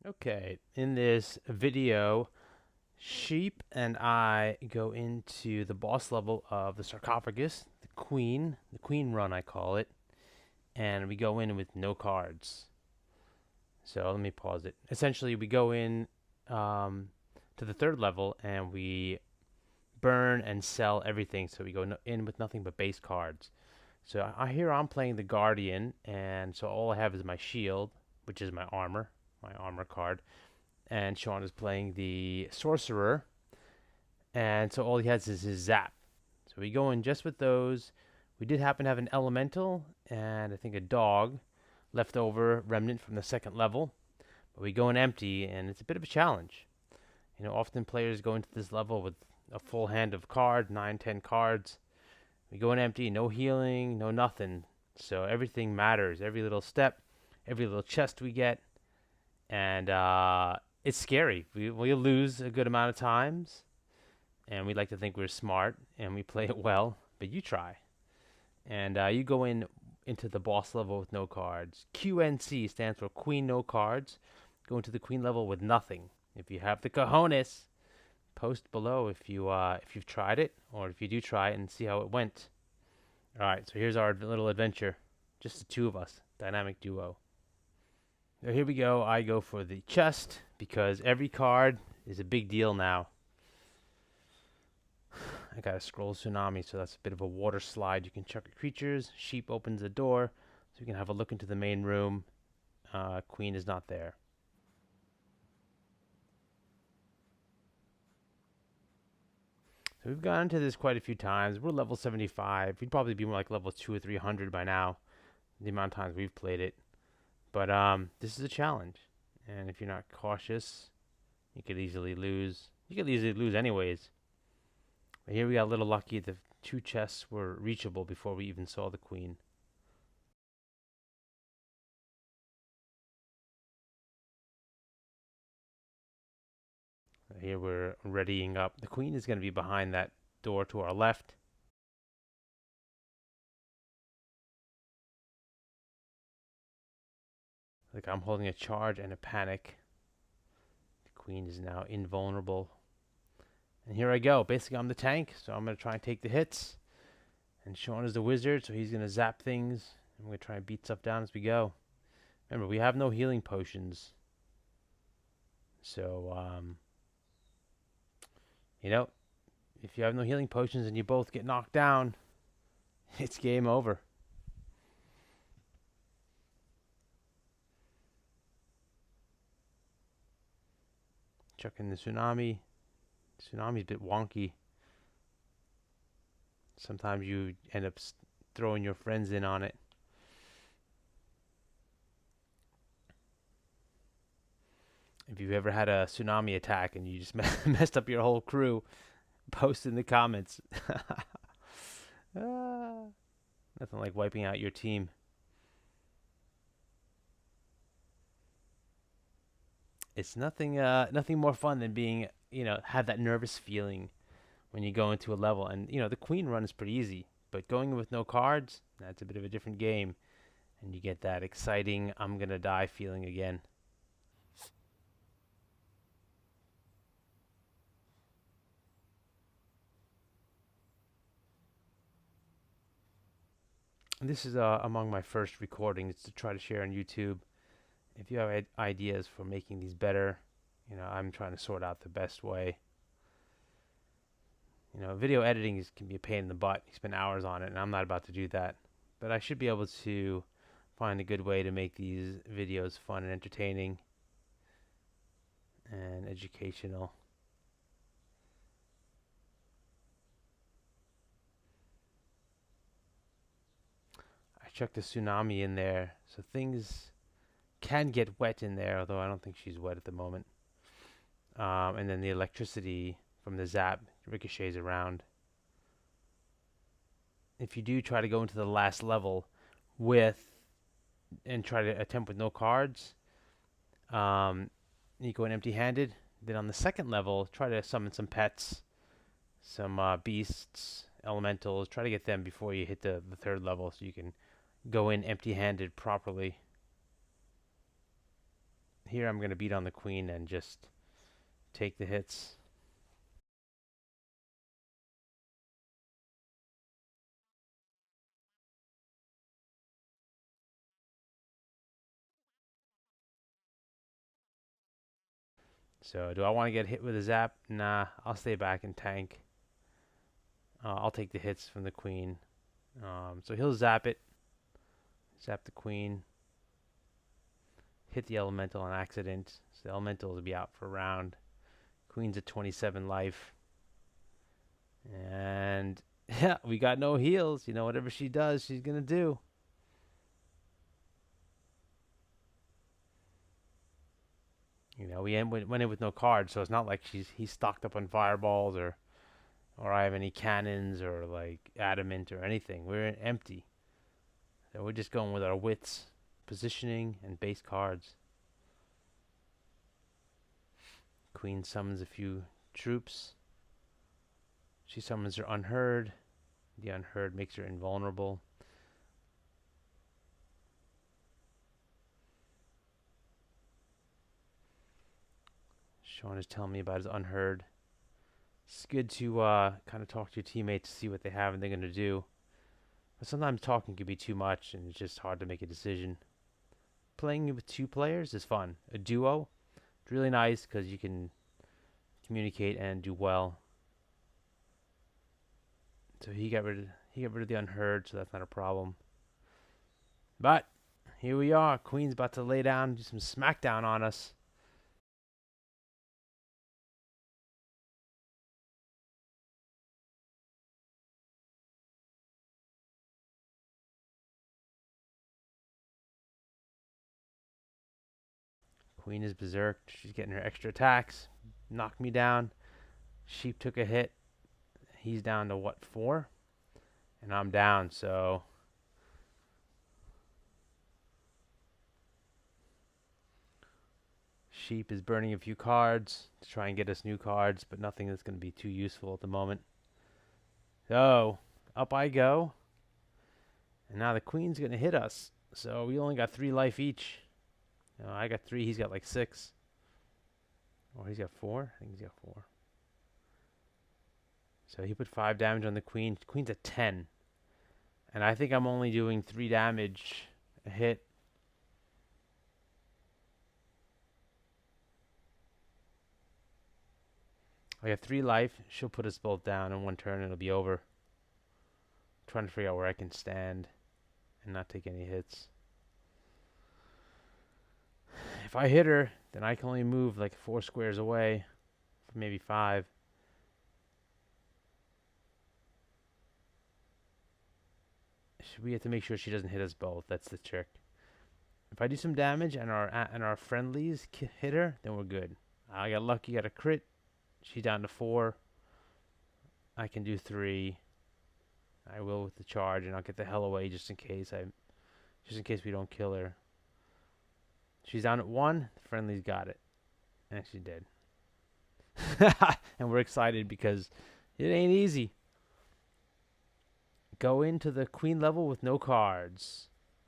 Okay, in this video, Sheep and I go into the boss level of the sarcophagus, the queen run I call it, and we go in with no cards. So let me pause it. Essentially, we go in um, to the third level and we burn and sell everything. So we go in with nothing but base cards. So here I'm playing the Guardian, and so all I have is my shield, which is my armor card, and Sean is playing the sorcerer, and so all he has is his zap. So we go in just with those. We did happen to have an elemental and I think a dog left over remnant from the second level, but we go in empty, and it's a bit of a challenge. Often players go into this level with a full hand of cards, 9, 10 cards. We go in empty, no healing, no nothing. So everything matters. Every little step, every little chest we get, and it's scary. We lose a good amount of times, and we like to think we're smart and we play it well. But you try, and you go into the boss level with no cards. QNC stands for Queen No Cards. Go into the Queen level with nothing. If you have the cojones, post below if you've tried it, or if you do try it and see how it went. All right, so here's our little adventure. Just the two of us, dynamic duo. So here we go. I go for the chest because every card is a big deal now. I got a scroll tsunami, so that's a bit of a water slide. You can chuck at creatures. Sheep opens the door, so you can have a look into the main room. Queen is not there. So we've gone into this quite a few times. We're level 75. We'd probably be more like level 2 or 300 by now, the amount of times we've played it. But this is a challenge, and if you're not cautious, you could easily lose. You could easily lose anyways. But here we got a little lucky. The two chests were reachable before we even saw the queen. Here we're readying up. The queen is going to be behind that door to our left. Like I'm holding a charge and a panic. The queen is now invulnerable. And here I go. Basically, I'm the tank, so I'm going to try and take the hits. And Sean is the wizard, so he's going to zap things. I'm going to try and beat stuff down as we go. Remember, we have no healing potions. So, you know, if you have no healing potions and you both get knocked down, it's game over. Chucking the tsunami. Tsunami's a bit wonky. Sometimes you end up throwing your friends in on it. If you've ever had a tsunami attack and you just messed up your whole crew, post in the comments. Ah, nothing like wiping out your team. It's nothing more fun than being, have that nervous feeling when you go into a level. And, the queen run is pretty easy, but going with no cards, that's a bit of a different game. And you get that exciting, I'm going to die feeling again. And this is among my first recordings to try to share on YouTube. If you have ideas for making these better, I'm trying to sort out the best way. Video editing can be a pain in the butt. You spend hours on it, and I'm not about to do that. But I should be able to find a good way to make these videos fun and entertaining and educational. I chucked a tsunami in there, so things can get wet in there, although I don't think she's wet at the moment. And then the electricity from the zap ricochets around. If you do try to go into the last level and try to attempt with no cards, you go in empty-handed. Then on the second level, try to summon some pets, some beasts, elementals. Try to get them before you hit the third level, so you can go in empty-handed properly. here I'm going to beat on the queen and just take the hits. So do I want to get hit with a zap? Nah, I'll stay back and tank. I'll take the hits from the queen. So he'll zap it. Zap the queen. Hit the elemental on accident. So the elemental will be out for a round. Queen's at 27 life. And yeah, we got no heals. You know, whatever she does, she's going to do. You know, went in with no cards, so it's not like he's stocked up on fireballs or I have any cannons or like adamant or anything. We're empty. So we're just going with our wits, positioning, and base cards. Queen summons a few troops. She summons her unheard. The unheard makes her invulnerable. Sean is telling me about his unheard. It's good to kind of talk to your teammates to see what they have and they're going to do. But sometimes talking can be too much and it's just hard to make a decision. Playing with two players is fun. A duo, it's really nice because you can communicate and do well. So he got rid of the unheard, so that's not a problem. But here we are. Queen's about to lay down, do some smackdown on us. Queen is berserked. She's getting her extra attacks. Knocked me down. Sheep took a hit. He's down to what, 4? And I'm down, so Sheep is burning a few cards to try and get us new cards, but nothing that's going to be too useful at the moment. So, up I go. And now the queen's going to hit us. So we only got 3 life each. I got 3, he's got like 6. Or he's got 4? I think he's got 4. So he put 5 damage on the queen. Queen's at 10. And I think I'm only doing 3 damage a hit. I got 3 life. She'll put us both down in one turn and it'll be over. I'm trying to figure out where I can stand and not take any hits. If I hit her, then I can only move like 4 squares away, maybe 5. We have to make sure she doesn't hit us both. That's the trick. If I do some damage and our friendlies hit her, then we're good. I got lucky, got a crit. She's down to 4. I can do 3. I will with the charge, and I'll get the hell away just in case we don't kill her. She's down at 1. The friendly's got it, and she did. And we're excited because it ain't easy. Go into the queen level with no cards.